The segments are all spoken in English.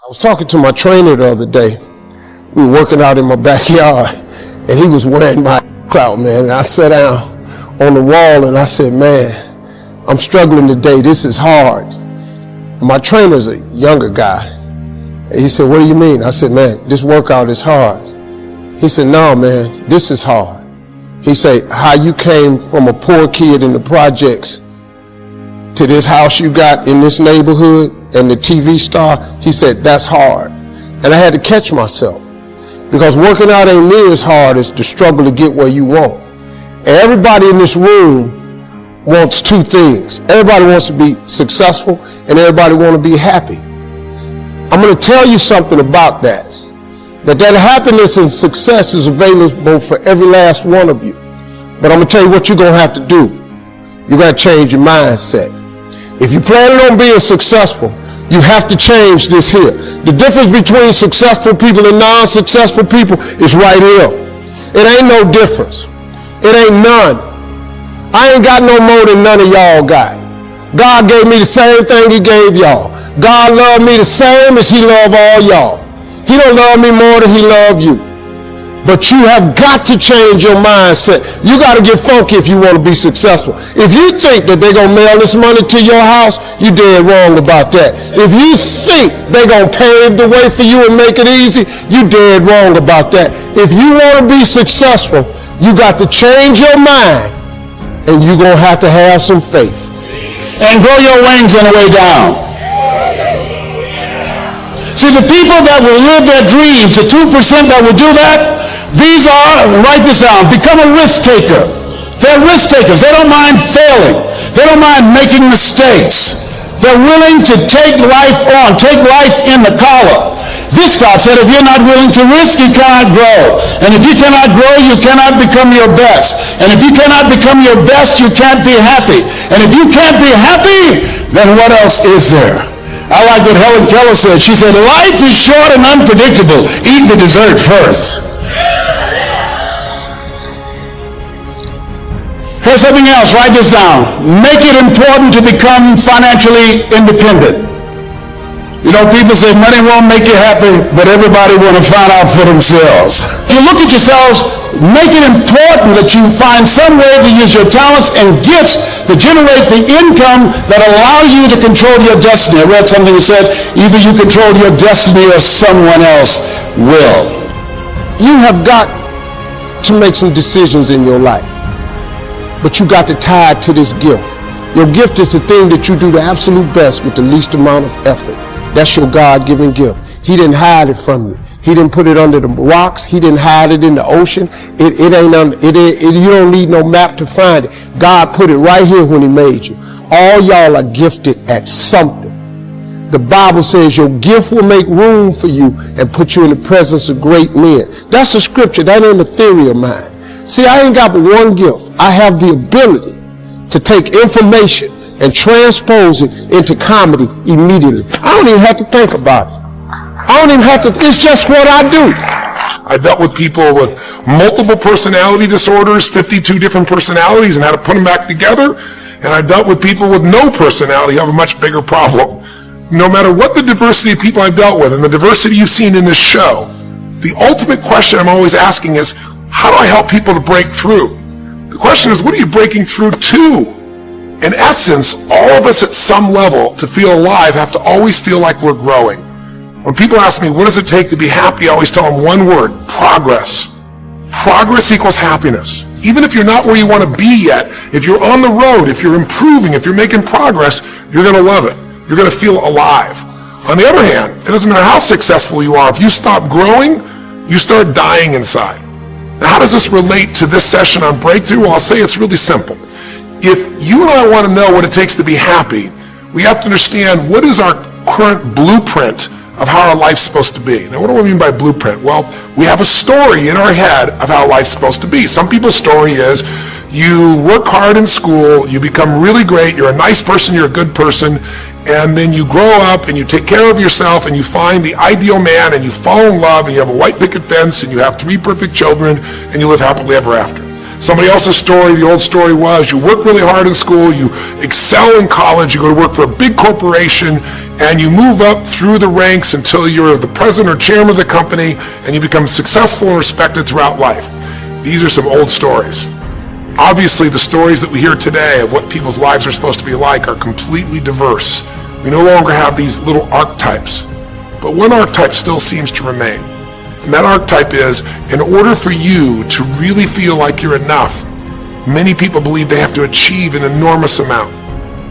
I was talking to my trainer the other day. We were working out in my backyard, and he was wearing my out, man. And I sat down on the wall, and I said, man, I'm struggling today. This is hard. And my trainer's a younger guy. And he said, what do you mean? I said, man, this workout is hard. He said, no, man, this is hard. He said, how you came from a poor kid in the projects to this house you got in this neighborhood and the TV star, he said, that's hard. And I had to catch myself, because working out ain't near as hard as the struggle to get where you want. And everybody in this room wants two things. Everybody wants to be successful, and everybody wants to be happy. I'm going to tell you something about that happiness and success is available for every last one of you. But I'm going to tell you what you're going to have to do. You got to change your mindset. If you're planning on being successful, you have to change this here. The difference between successful people and non-successful people is right here. It ain't no difference. It ain't none. I ain't got no more than none of y'all got. God gave me the same thing he gave y'all. God loved me the same as he loved all y'all. He don't love me more than he loved you. But you have got to change your mindset. You got to get funky if you want to be successful. If you think that they're going to mail this money to your house, you're dead wrong about that. If you think they're going to pave the way for you and make it easy, you're dead wrong about that. If you want to be successful, you got to change your mind, and you're going to have some faith. And grow your wings on the way down. See, the people that will live their dreams, the 2% that will do that, these are, write this down, become a risk taker. They're risk takers. They don't mind failing. They don't mind making mistakes. They're willing to take life on, take life in the collar. This God said, if you're not willing to risk, you cannot grow. And if you cannot grow, you cannot become your best. And if you cannot become your best, you can't be happy. And if you can't be happy, then what else is there? I like what Helen Keller said. She said, life is short and unpredictable. Eat the dessert first. Here's something else. Write this down. Make it important to become financially independent. You know, people say money won't make you happy, but everybody want to find out for themselves. If you look at yourselves, make it important that you find some way to use your talents and gifts to generate the income that allow you to control your destiny. I read something that said, either you control your destiny or someone else will. You have got to make some decisions in your life, but you got to tie it to this gift. Your gift is the thing that you do the absolute best with the least amount of effort. That's your God-given gift. He didn't hide it from you. He didn't put it under the rocks. He didn't hide it in the ocean. You don't need no map to find it. God put it right here when he made you. All y'all are gifted at something. The Bible says your gift will make room for you and put you in the presence of great men. That's a scripture. That ain't a theory of mine. See, I ain't got but one gift. I have the ability to take information and transpose it into comedy immediately. I don't even have to think about it. I don't even have to, it's just what I do. I dealt with people with multiple personality disorders, 52 different personalities, and how to put them back together. And I dealt with people with no personality who have a much bigger problem. No matter what the diversity of people I've dealt with, and the diversity you've seen in this show, the ultimate question I'm always asking is, how do I help people to break through? The question is, what are you breaking through to? In essence, all of us at some level to feel alive have to always feel like we're growing. When people ask me, what does it take to be happy? I always tell them one word, progress. Progress equals happiness. Even if you're not where you want to be yet, if you're on the road, if you're improving, if you're making progress, you're going to love it. You're going to feel alive. On the other hand, it doesn't matter how successful you are. If you stop growing, you start dying inside. Now, how does this relate to this session on breakthrough? Well, I'll say it's really simple. If you and I want to know what it takes to be happy, we have to understand what is our current blueprint of how our life's supposed to be. Now, what do I mean by blueprint? Well, we have a story in our head of how life's supposed to be. Some people's story is you work hard in school, you become really great, you're a nice person, you're a good person, and then you grow up and you take care of yourself and you find the ideal man and you fall in love and you have a white picket fence and you have 3 perfect children and you live happily ever after. Somebody else's story, the old story was, you work really hard in school, you excel in college, you go to work for a big corporation, and you move up through the ranks until you're the president or chairman of the company, and you become successful and respected throughout life. These are some old stories. Obviously, the stories that we hear today of what people's lives are supposed to be like are completely diverse. We no longer have these little archetypes. But one archetype still seems to remain. And that archetype is, in order for you to really feel like you're enough, many people believe they have to achieve an enormous amount.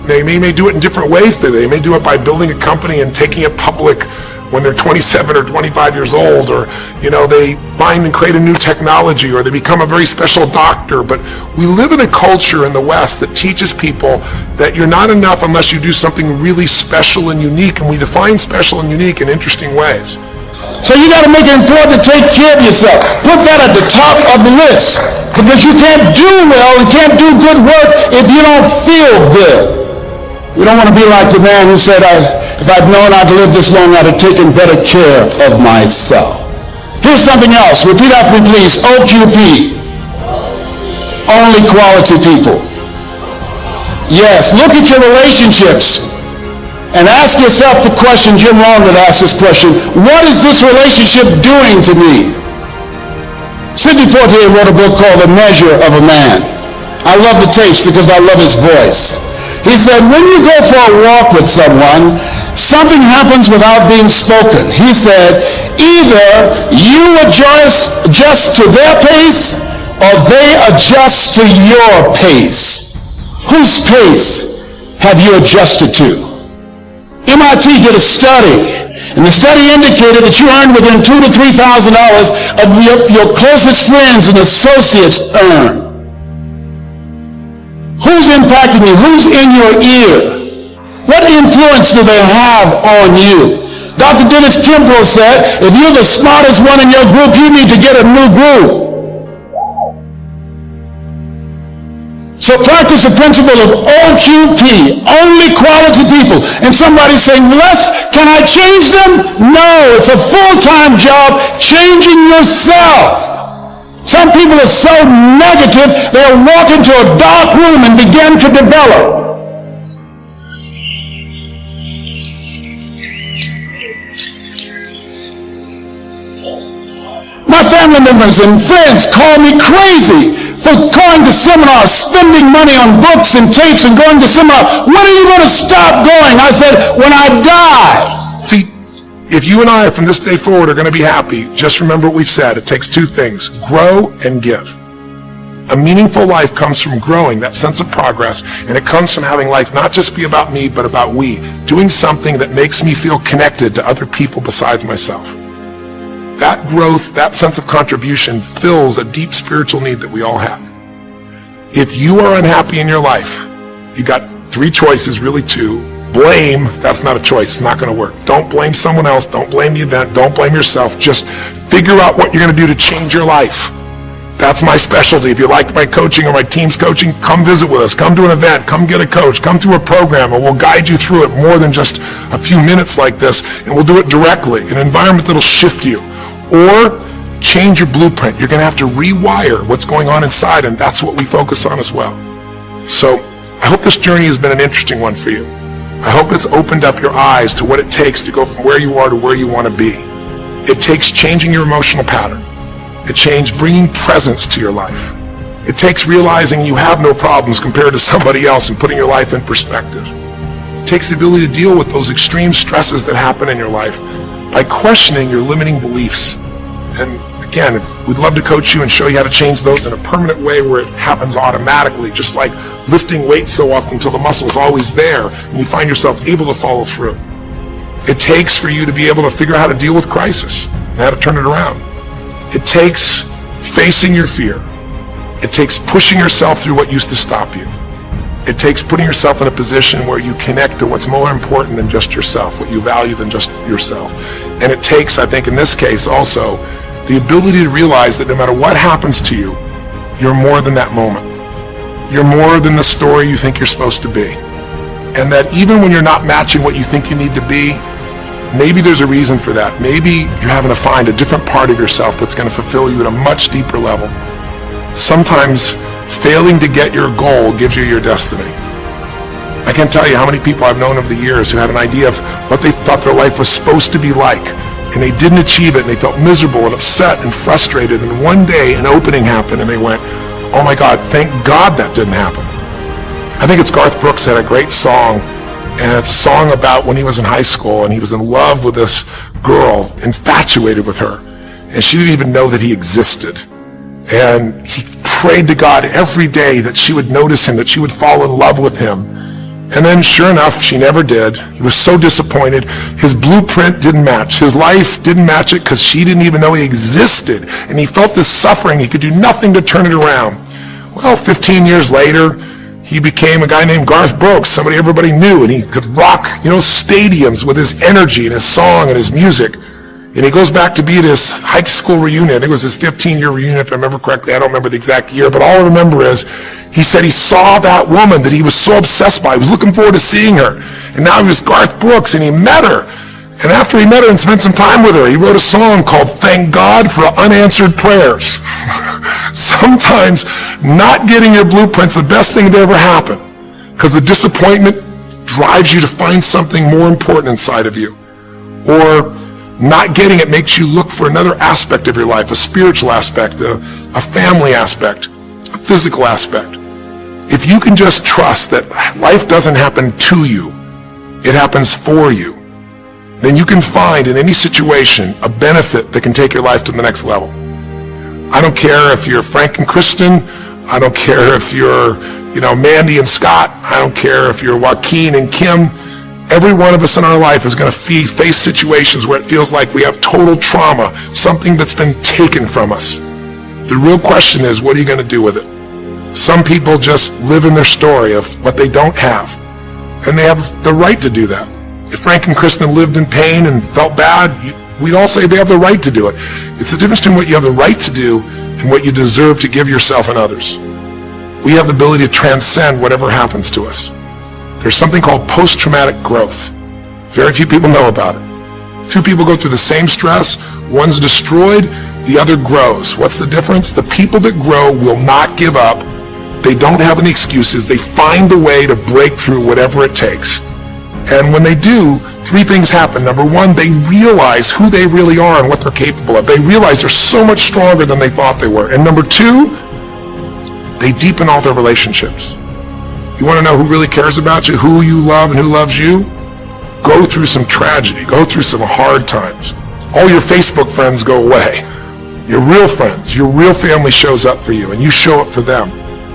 They may do it in different ways. They may do it by building a company and taking it public when they're 27 or 25 years old, or they find and create a new technology, or they become a very special doctor. But we live in a culture in the West that teaches people that you're not enough unless you do something really special and unique, and we define special and unique in interesting ways. So you got to make it important to take care of yourself. Put that at the top of the list, because you can't do well and can't do good work if you don't feel good. You don't want to be like the man who said, if I'd known I'd live this long, I'd have taken better care of myself. Here's something else. Repeat after me, please. OQP. Only quality people. Yes, look at your relationships and ask yourself the question. Jim Rohn would ask this question: what is this relationship doing to me? Sidney Poitier wrote a book called The Measure of a Man. I love the taste because I love his voice. He said, when you go for a walk with someone, something happens without being spoken. He said, either you adjust to their pace, or they adjust to your pace. Whose pace have you adjusted to? MIT did a study, and the study indicated that you earned within $2,000 to $3,000 of your closest friends and associates earn. Who's impacting you? Who's in your ear? What influence do they have on you? Dr. Dennis Kimbrough said, if you're the smartest one in your group, you need to get a new group. So practice the principle of OQP, only quality people. And somebody's saying, Les, can I change them? No, it's a full-time job changing yourself. Some people are so negative, they'll walk into a dark room and begin to develop. My family members and friends call me crazy for going to seminars, spending money on books and tapes and going to seminars. When are you going to stop going? I said, when I die. See, if you and I from this day forward are going to be happy, just remember what we've said. It takes two things: grow and give. A meaningful life comes from growing, that sense of progress, and it comes from having life not just be about me, but about we, doing something that makes me feel connected to other people besides myself. That growth, that sense of contribution fills a deep spiritual need that we all have. If you are unhappy in your life, you got three choices, really two. Blame, that's not a choice, it's not going to work. Don't blame someone else, don't blame the event, don't blame yourself. Just figure out what you're going to do to change your life. That's my specialty. If you like my coaching or my team's coaching, come visit with us, come to an event, come get a coach, come through a program, and we'll guide you through it more than just a few minutes like this, and we'll do it directly, an environment that'll shift you. Or change your blueprint. You're going to have to rewire what's going on inside, and that's what we focus on as well. So I hope this journey has been an interesting one for you. I hope it's opened up your eyes to what it takes to go from where you are to where you want to be. It takes changing your emotional pattern. It takes bringing presence to your life. It takes realizing you have no problems compared to somebody else and putting your life in perspective. It takes the ability to deal with those extreme stresses that happen in your life by questioning your limiting beliefs. And again, we'd love to coach you and show you how to change those in a permanent way where it happens automatically, just like lifting weights so often until the muscle's always there and you find yourself able to follow through. It takes for you to be able to figure out how to deal with crisis and how to turn it around. It takes facing your fear. It takes pushing yourself through what used to stop you. It takes putting yourself in a position where you connect to what's more important than just yourself, what you value than just yourself. And it takes, I think in this case also, the ability to realize that no matter what happens to you, you're more than that moment. You're more than the story you think you're supposed to be. And that even when you're not matching what you think you need to be, maybe there's a reason for that. Maybe you're having to find a different part of yourself that's going to fulfill you at a much deeper level. Sometimes failing to get your goal gives you your destiny. I can't tell you how many people I've known over the years who had an idea of what they thought their life was supposed to be like, and they didn't achieve it, and they felt miserable and upset and frustrated, and one day an opening happened, and they went, oh my God, thank God that didn't happen. I think it's Garth Brooks had a great song, and it's a song about when he was in high school, and he was in love with this girl, infatuated with her, and she didn't even know that he existed. And he prayed to God every day that she would notice him, that she would fall in love with him. And then sure enough, she never did. He was so disappointed. His blueprint didn't match. His life didn't match it because she didn't even know he existed. And he felt this suffering. He could do nothing to turn it around. Well, 15 years later, he became a guy named Garth Brooks, somebody everybody knew, and he could rock, stadiums with his energy and his song and his music. And he goes back to be at his high school reunion. I think it was his 15-year reunion, if I remember correctly. I don't remember the exact year, but all I remember is he said he saw that woman that he was so obsessed by. He was looking forward to seeing her. And now he was Garth Brooks, and he met her. And after he met her and spent some time with her, he wrote a song called Thank God for Unanswered Prayers. Sometimes not getting your blueprint's the best thing to ever happen, because the disappointment drives you to find something more important inside of you. Or not getting it makes you look for another aspect of your life, a spiritual aspect, a family aspect, a physical aspect. If you can just trust that life doesn't happen to you, it happens for you, then you can find in any situation a benefit that can take your life to the next level. I don't care if you're Frank and Kristen. I don't care if you're, Mandy and Scott. I don't care if you're Joaquin and Kim. Every one of us in our life is going to face situations where it feels like we have total trauma, something that's been taken from us. The real question is, what are you going to do with it? Some people just live in their story of what they don't have, and they have the right to do that. If Frank and Kristen lived in pain and felt bad, we'd all say they have the right to do it. It's the difference between what you have the right to do and what you deserve to give yourself and others. We have the ability to transcend whatever happens to us. There's something called post-traumatic growth. Very few people know about it. Two people go through the same stress. One's destroyed, the other grows. What's the difference? The people that grow will not give up. They don't have any excuses. They find a way to break through whatever it takes. And when they do, three things happen. Number one, they realize who they really are and what they're capable of. They realize they're so much stronger than they thought they were. And number two, they deepen all their relationships. You want to know who really cares about you, who you love and who loves you? Go through some tragedy. Go through some hard times. All your Facebook friends go away. Your real friends, your real family shows up for you, and you show up for them.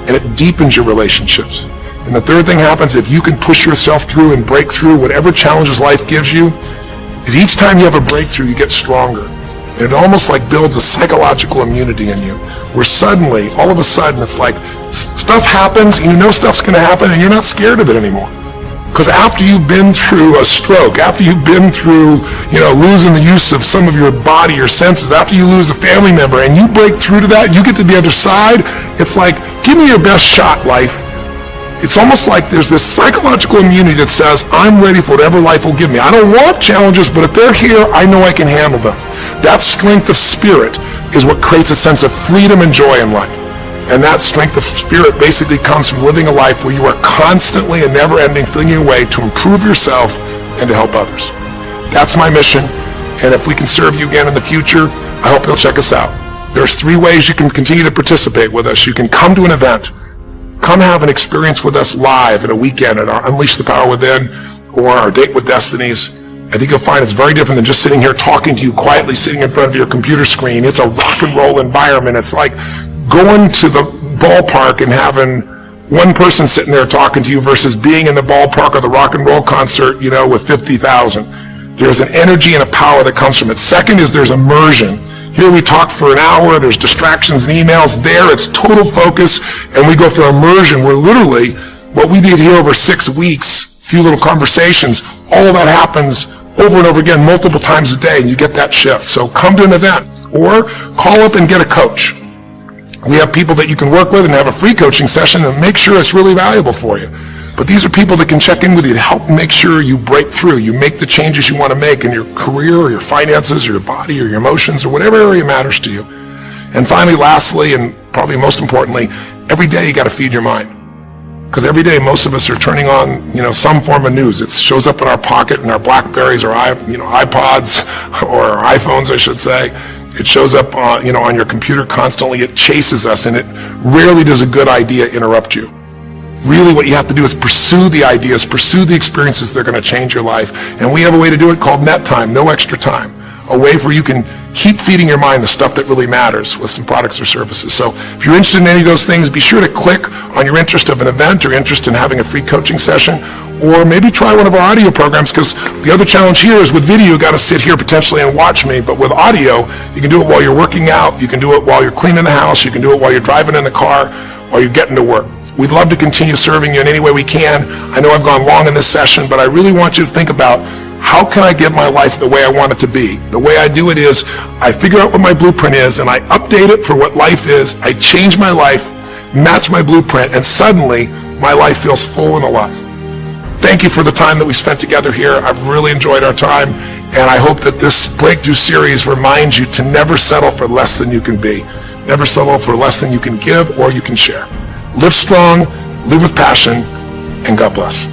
And it deepens your relationships. And the third thing happens, if you can push yourself through and break through whatever challenges life gives you, is each time you have a breakthrough, you get stronger. And it almost like builds a psychological immunity in you, where suddenly, all of a sudden, it's like stuff happens, and you know stuff's going to happen, and you're not scared of it anymore. Because after you've been through a stroke, after you've been through, losing the use of some of your body, your senses, after you lose a family member, and you break through to that, you get to the other side, it's like, give me your best shot, life. It's almost like there's this psychological immunity that says, I'm ready for whatever life will give me. I don't want challenges, but if they're here, I know I can handle them. That strength of spirit is what creates a sense of freedom and joy in life. And that strength of spirit basically comes from living a life where you are constantly and never-ending filling your way to improve yourself and to help others. That's my mission, and if we can serve you again in the future, I hope you'll check us out. There's three ways you can continue to participate with us. You can come to an event. Come have an experience with us live at a weekend at our Unleash the Power Within or our Date with Destinies. I think you'll find it's very different than just sitting here talking to you quietly, sitting in front of your computer screen. It's a rock and roll environment. It's like going to the ballpark and having one person sitting there talking to you versus being in the ballpark or the rock and roll concert, with 50,000. There's an energy and a power that comes from it. Second is there's immersion. Here we talk for an hour, there's distractions and emails. There it's total focus, and we go for immersion where literally what we did here over 6 weeks, few little conversations, all of that happens over and over again multiple times a day, and you get that shift. So come to an event or call up and get a coach. We have people that you can work with and have a free coaching session and make sure it's really valuable for you. But these are people that can check in with you to help make sure you break through, you make the changes you want to make in your career or your finances or your body or your emotions or whatever area matters to you. And finally, lastly, and probably most importantly, every day you got to feed your mind. Because every day most of us are turning on, some form of news. It shows up in our pocket, in our Blackberries or iPods or our iPhones, I should say. It shows up on your computer constantly. It chases us, and it rarely does a good idea interrupt you. Really what you have to do is pursue the ideas, pursue the experiences that are going to change your life. And we have a way to do it called net time, no extra time. A way where you can keep feeding your mind the stuff that really matters with some products or services. So if you're interested in any of those things, be sure to click on your interest of an event or interest in having a free coaching session, or maybe try one of our audio programs, because the other challenge here is with video, you got to sit here potentially and watch me, but with audio, you can do it while you're working out, you can do it while you're cleaning the house, you can do it while you're driving in the car, while you're getting to work. We'd love to continue serving you in any way we can. I know I've gone long in this session, but I really want you to think about, how can I get my life the way I want it to be? The way I do it is, I figure out what my blueprint is, and I update it for what life is. I change my life, match my blueprint, and suddenly, my life feels full and alive. Thank you for the time that we spent together here. I've really enjoyed our time, and I hope that this breakthrough series reminds you to never settle for less than you can be. Never settle for less than you can give or you can share. Live strong, live with passion, and God bless.